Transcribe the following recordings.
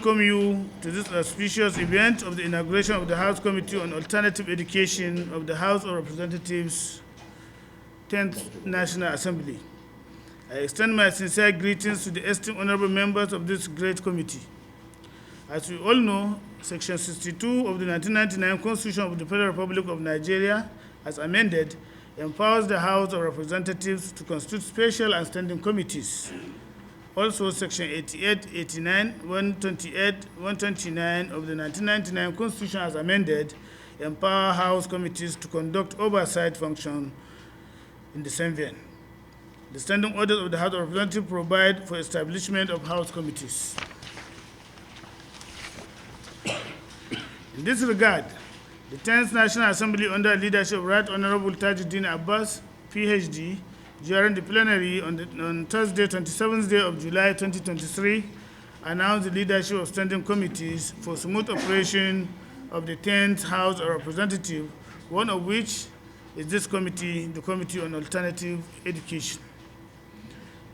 welcome you to this auspicious event of the inauguration of the House Committee on Alternative Education of the House of Representatives, 10th National Assembly. I extend my sincere greetings to the esteemed honorable members of this great committee. As we all know, Section 62 of the 1999 Constitution of the Federal Republic of Nigeria, as amended, empowers the House of Representatives to constitute special and standing committees. Also, Section 88, 89, 128, 129 of the 1999 Constitution, as amended, empower House committees to conduct oversight function in the same vein. The standing orders of the House of Representatives provide for establishment of House committees. In this regard, the 10th National Assembly, under the leadership of Right Honorable Tajudeen Abbas, PhD, during the plenary on Thursday, 27th day of July 2023, announced the leadership of standing committees for smooth operation of the 10th House of Representatives, one of which is this committee, the Committee on Alternative Education.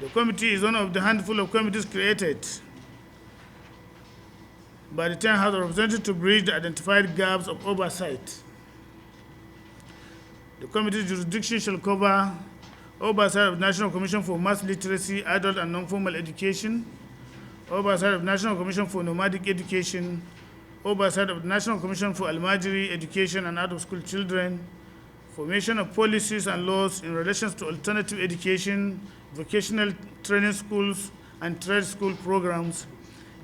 The committee is one of the handful of committees created by the 10th House of Representatives to bridge the identified gaps of oversight. The committee's jurisdiction shall cover oversight of National Commission for Mass Literacy, Adult and Non-Formal Education, oversight of National Commission for Nomadic Education, oversight of the National Commission for Almajiri Education and Out-of-School Children, formation of policies and laws in relation to alternative education, vocational training schools and trade school programs,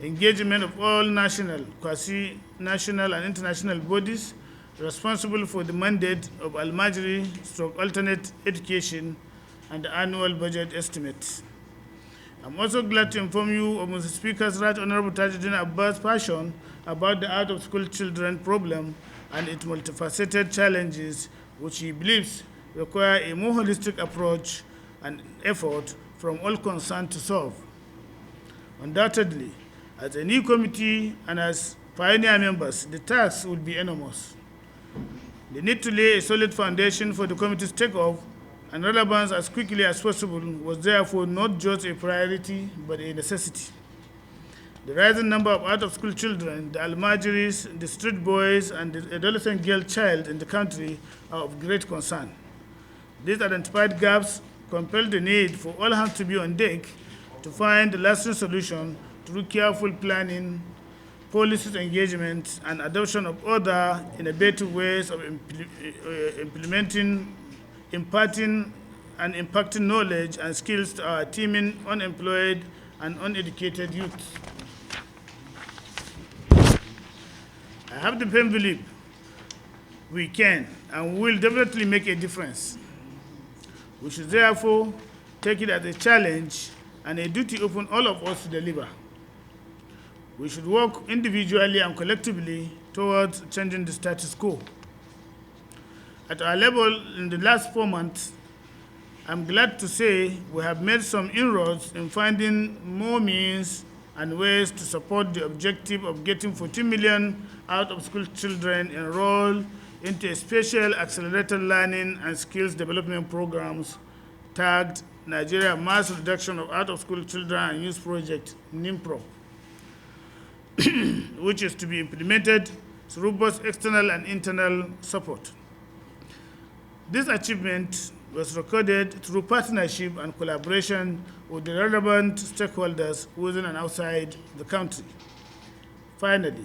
engagement of all national, quasi-national and international bodies responsible for the mandate of Almajiri/alternate education, and the annual budget estimates. I'm also glad to inform you of Mr. Speaker's Right Honorable Tajudeen Abbas' passion about the out-of-school children problem and its multifaceted challenges, which he believes require a more holistic approach and effort from all concerned to solve. Undoubtedly, as a new committee and as pioneer members, the task will be enormous. The need to lay a solid foundation for the committee's takeoff and relevance as quickly as possible was therefore not just a priority, but a necessity. The rising number of out-of-school children, the Almajiris, the street boys, and the adolescent girl child in the country are of great concern. These identified gaps compel the need for all hands to be on deck to find a lasting solution through careful planning, policies engagement, and adoption of other innovative ways of imparting and impacting knowledge and skills to our teeming unemployed and uneducated youth. I have the firm belief we can and will definitely make a difference. We should therefore take it as a challenge and a duty upon all of us to deliver. We should work individually and collectively towards changing the status quo. At our level in the last 4 months, I'm glad to say we have made some inroads in finding more means and ways to support the objective of getting 14 million out-of-school children enrolled into a special accelerated learning and skills development programs tagged Nigeria Mass Reduction of Out-of-School Children and Youth Project, NiMPROP, which is to be implemented through both external and internal support. This achievement was recorded through partnership and collaboration with the relevant stakeholders within and outside the country. Finally,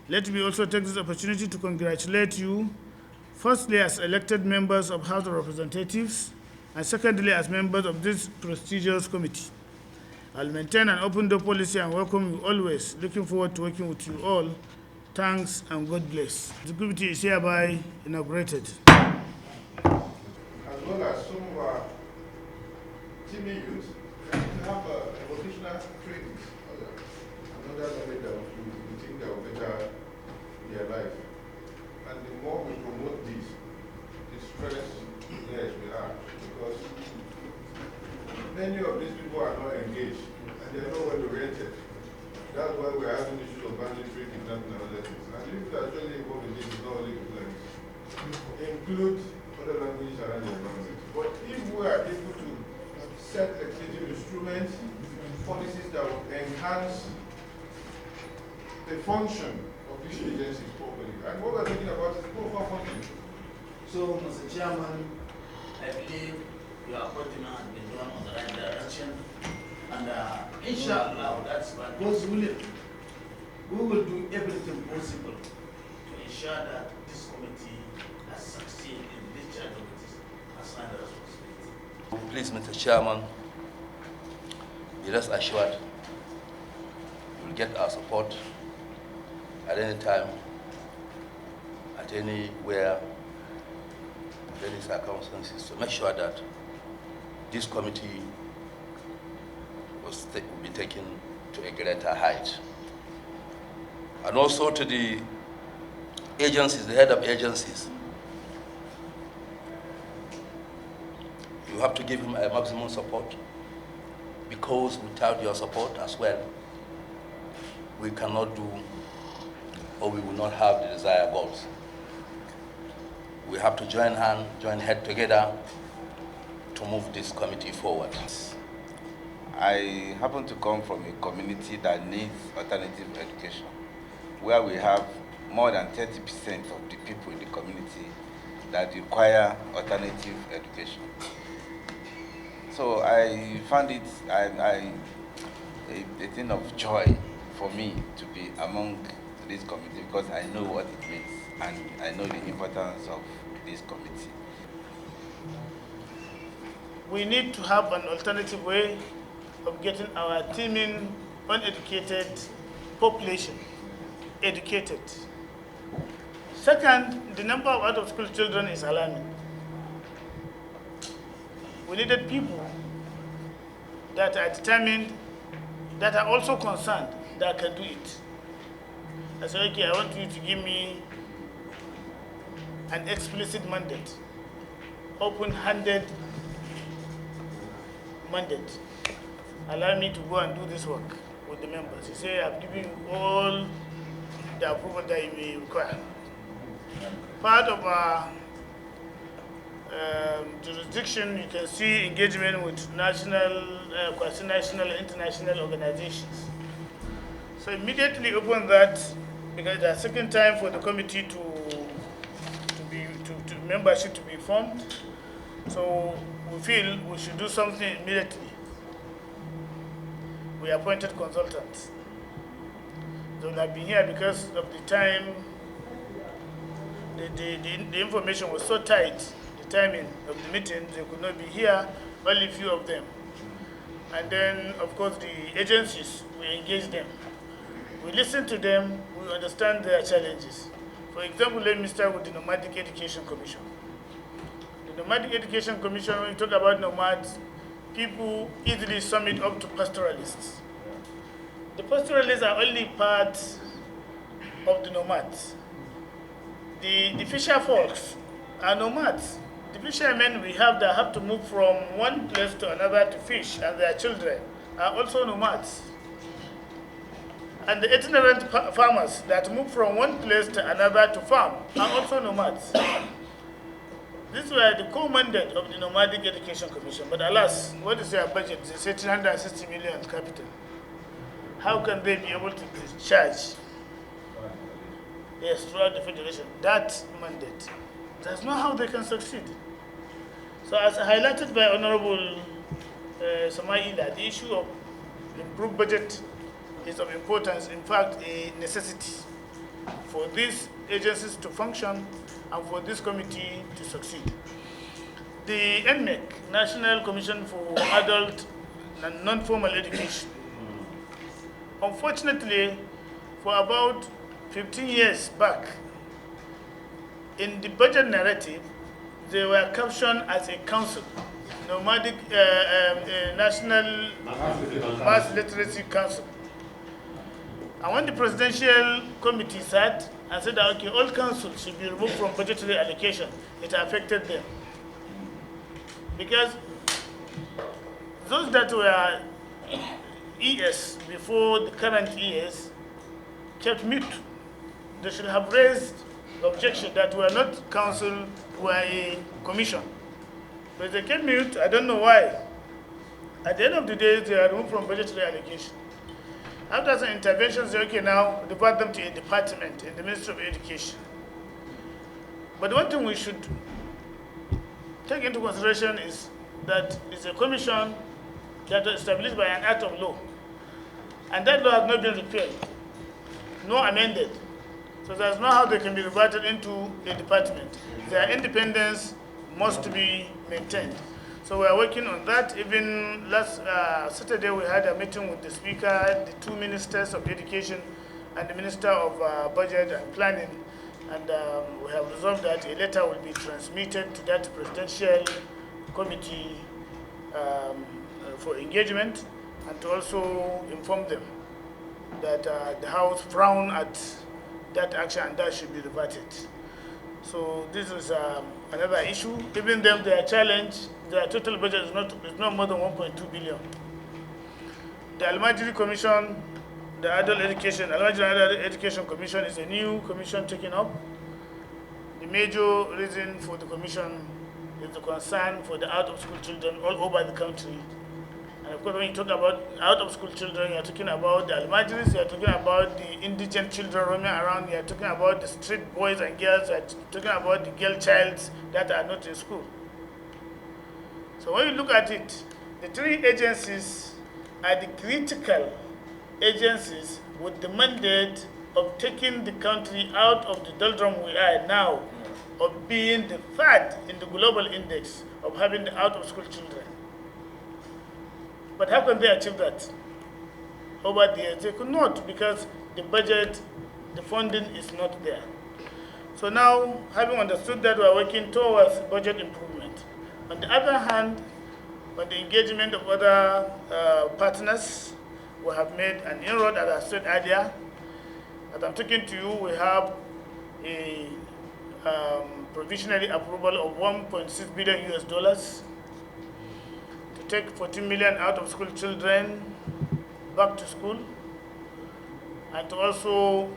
let me also take this opportunity to congratulate you, firstly as elected members of House of Representatives, and secondly as members of this prestigious committee. I'll maintain an open door policy and welcome you always. Looking forward to working with you all. Thanks and God bless. The committee is hereby inaugurated. As well as some of our teaming youth to have a vocational training. Another knowledge that we think that will better their life. And the more we promote this, the stress less we are. Because many of these people are not engaged and they are not well oriented. That's why we're having issues of banditry, kidnapping, and other things. And if you actually involved in this, it's not only English. Include other languages around the environment. But if we are able to set legislative instruments, policies that will enhance the function of these agencies properly. And what we're talking about is proper funding. So, Mr. Chairman, I believe your appointment has been done on the right direction. And inshallah, that's by God's willing, we will do everything possible to ensure that this committee has succeeded in this charge of its assigned responsibility. Please, Mr. Chairman, be rest assured you will get our support at any time, at anywhere, at any circumstances, to make sure that this committee will be taken to a greater height. And also to the agencies, the head of agencies, you have to give him a maximum support, because without your support as well, we cannot do, or we will not have the desired goals. We have to join head together to move this committee forward. I happen to come from a community that needs alternative education, where we have more than 30% of the people in the community that require alternative education. So I found it a thing of joy for me to be among this committee, because I know what it means and I know the importance of this committee. We need to have an alternative way of getting our teeming, uneducated population educated. Second, the number of out-of-school children is alarming. We needed people that are determined, that are also concerned, that can do it. I said, okay, I want you to give me an explicit mandate, open-handed mandate. Allow me to go and do this work with the members. He said, I've given you all the approval that you may require. Part of our jurisdiction, you can see engagement with national, quasi-national, international organizations. So immediately upon that, because the second time for the committee to membership to be formed, so we feel we should do something immediately. We appointed consultants. They will have been here because of the time. The information was so tight, the timing of the meeting, they could not be here, only a few of them. And then, of course, the agencies, we engage them. We listen to them, we understand their challenges. For example, let me start with the Nomadic Education Commission. The Nomadic Education Commission, when you talk about nomads, people easily sum it up to pastoralists. The pastoralists are only part of the nomads. The fisher folks are nomads. The fishermen we have that have to move from one place to another to fish, and their children are also nomads. And the itinerant farmers that move from one place to another to farm are also nomads. These were the co-mandate of the Nomadic Education Commission. But alas, what is their budget? They say 360 million capital. How can they be able to discharge? Yes, throughout the federation, that mandate. That's not how they can succeed. So as highlighted by Honorable Samaila, the issue of improved budget is of importance, in fact, a necessity for these agencies to function and for this committee to succeed. The NMEC, National Commission for Adult and Non-Formal Education, unfortunately, for about 15 years back, in the budget narrative, they were captioned as a council, Nomadic National Mass Literacy Council. And when the presidential committee sat and said that, okay, all councils should be removed from budgetary allocation, it affected them. Because those that were ES before the current ES kept mute. They should have raised the objection that we are not council, we are a commission. But they kept mute, I don't know why. At the end of the day, they are removed from budgetary allocation. After some interventions, okay, now divert them to a department in the Ministry of Education. But one thing we should take into consideration is that it's a commission that was established by an act of law. And that law has not been repealed, nor amended. So there's no how they can be reverted into a department. Their independence must be maintained. So we are working on that. Even last Saturday, we had a meeting with the Speaker, the two Ministers of Education, and the Minister of Budget and Planning. And we have resolved that a letter will be transmitted to that presidential committee for engagement, and to also inform them that the House frown at that action and that should be reverted. So this is another issue. Even them, their challenge, their total budget is not more than 1.2 billion. The Almajiri Commission, the Almajiri Adult Education Commission is a new commission taken up. The major reason for the commission is the concern for the out-of-school children all over the country. And of course, when you talk about out-of-school children, you're talking about the Almajiris, you're talking about the indigent children roaming around, you're talking about the street boys and girls, you're talking about the girl childs that are not in school. So when you look at it, the three agencies are the critical agencies with the mandate of taking the country out of the doldrum we are now, of being the third in the global index of having the out-of-school children. But how can they achieve that? Over the years, they could not, because the budget, the funding is not there. So now, having understood that, we are working towards budget improvement. On the other hand, on the engagement of other partners, we have made an inroad, as I said earlier. As I'm talking to you, we have a provisionally approval of $1.6 billion US to take 14 million out-of-school children back to school, and to also,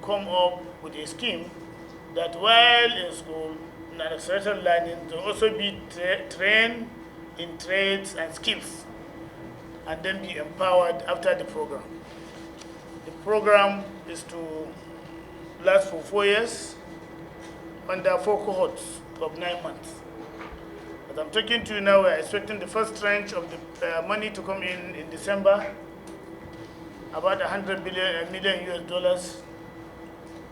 come up with a scheme that while in school, in an accelerated learning, to also be trained in trades and skills, and then be empowered after the program. The program is to last for 4 years under 4 cohorts of 9 months. As I'm talking to you now, we're expecting the first tranche of the money to come in December, about $100 million US,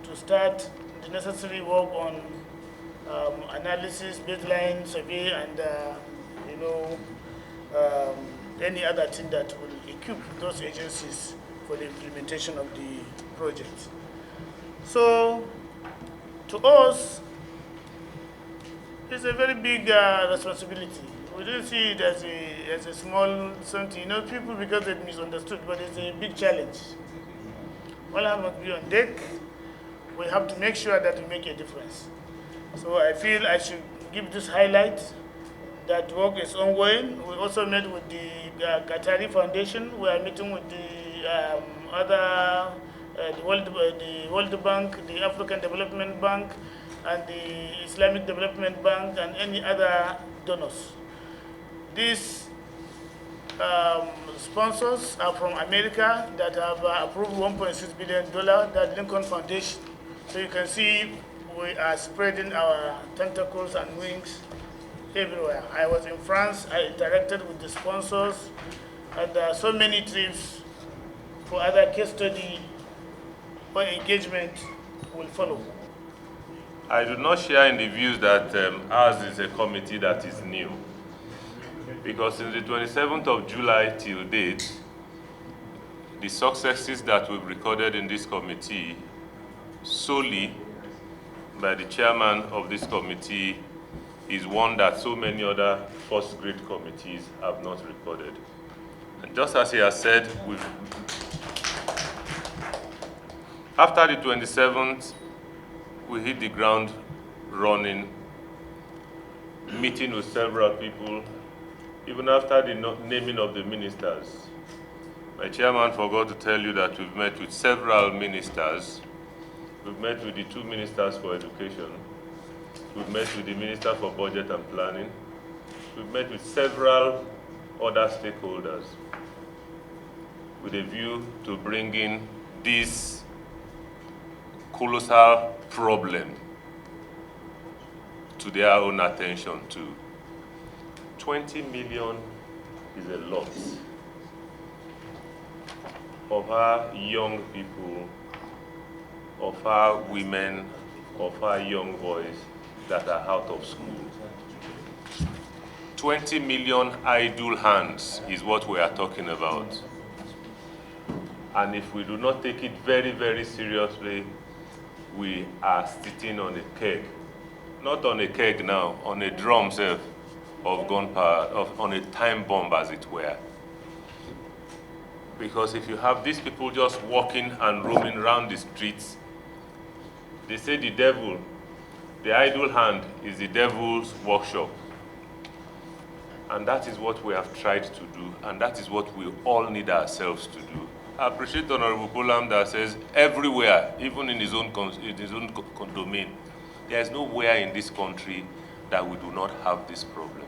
to start the necessary work on analysis, baseline survey, and any other thing that will equip those agencies for the implementation of the project. So, to us, it's a very big responsibility. We don't see it as a small something. People, because they've misunderstood, but it's a big challenge. All hands must be on deck. We have to make sure that we make a difference. So I feel I should give this highlight. That work is ongoing. We also met with the Qatari Foundation. We are meeting with the the World Bank, the African Development Bank, and the Islamic Development Bank, and any other donors. These sponsors are from America that have approved $1.6 billion, that Lincoln Foundation. So you can see we are spreading our tentacles and wings everywhere. I was in France, I interacted with the sponsors, and so many trips for other case study or engagement will follow. I do not share in the views that ours is a committee that is new, because since the 27th of July till date, the successes that we've recorded in this committee solely by the chairman of this committee is one that so many other first-grade committees have not recorded. And just as he has said, after the 27th, we hit the ground running, meeting with several people, even after the naming of the ministers. My chairman forgot to tell you that we've met with several ministers. We've met with the 2 ministers for education. We've met with the Minister for Budget and Planning. We've met with several other stakeholders. with a view to bringing this colossal problem to their own attention too. 20 million is a lot of our young people, of our women, of our young boys that are out of school. 20 million idle hands is what we are talking about. And if we do not take it very, very seriously, we are sitting on a keg. Not on a keg now, on a drum self of gunpowder, on a time bomb as it were. Because if you have these people just walking and roaming around the streets, they say the devil, the idle hand is the devil's workshop. And that is what we have tried to do, and that is what we all need ourselves to do. I appreciate Honorable Polam that says everywhere, even in his own domain, there is nowhere in this country that we do not have this problem.